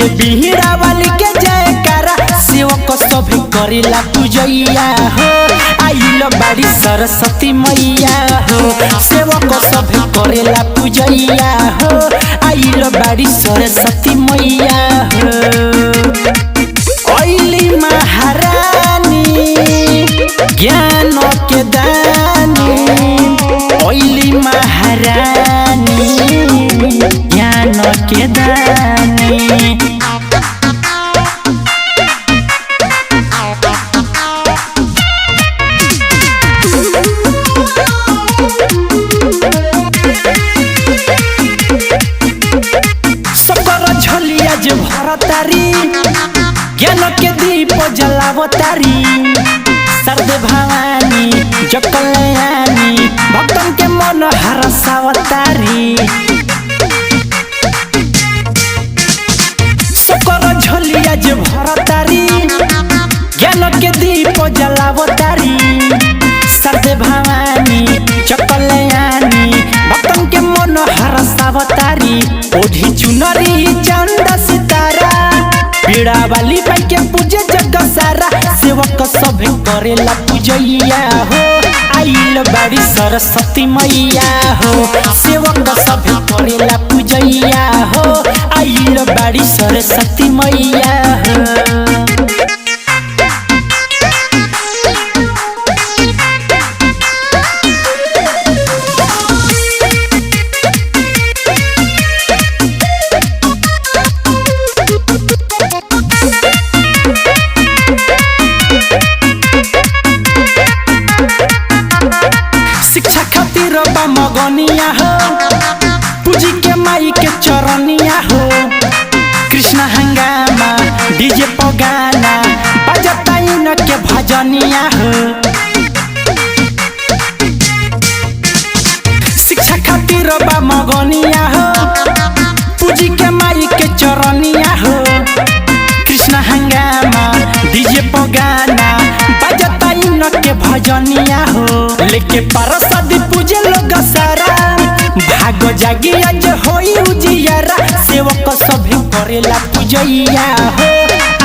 गुजे बिहड़ा वाली के जयकारा सेवक सभी करेला पूजैया हो। आइल बाड़ी सरस्वती मैया हो सेवक सभी करेला पूजैया हो। आइल बाड़ी सरस्वती मैया हो। ओइली महारानी ज्ञान के दानी ओइली महारानी ज्ञान के दानी। सकर झलिया जे भरतारी ज्ञान के दीप जलावतारी। सरदे भवानी जकलयानी भक्तन के मन हरसावतारी। सकर झलिया जे भरतारी ज्ञान के दीप जलावतारी। सरदे भवानी जकलयानी भक्तन के मन हरसावतारी। ओढ़ी चुनरी चंद सितारा पीड़ा वाली पाई के पूजे जग सारा सेवक सभी करेला पूजैया हो। आइल बाड़ी सरस्वती मैया हो सेवक सभी करेला पूजैया हो। आइल बाड़ी सरस्वती मैया हो। शिक्षा खातिर बा मगनिया हो पूजी के माई के चरनिया हो। कृष्ण हंगामा डीजे पगाना बजता इन के भजनिया हो। शिक्षा खातिर बा मगनिया हो पूजी के माई के चरनिया हो। कृष्ण हंगामा डीजे पगाना बजता इन के भजनिया हो। लेके परसादी पूजे लोग सारा भागो जागी आज होई उजियारा सेवक सभी करेला पूजैया हो।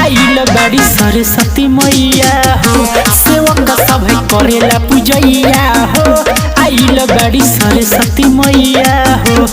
आइल बाड़ी सरस्वती मैया हो सेवक सभी करेला पूजैया हो। आइल बाड़ी सरस्वती मैया हो।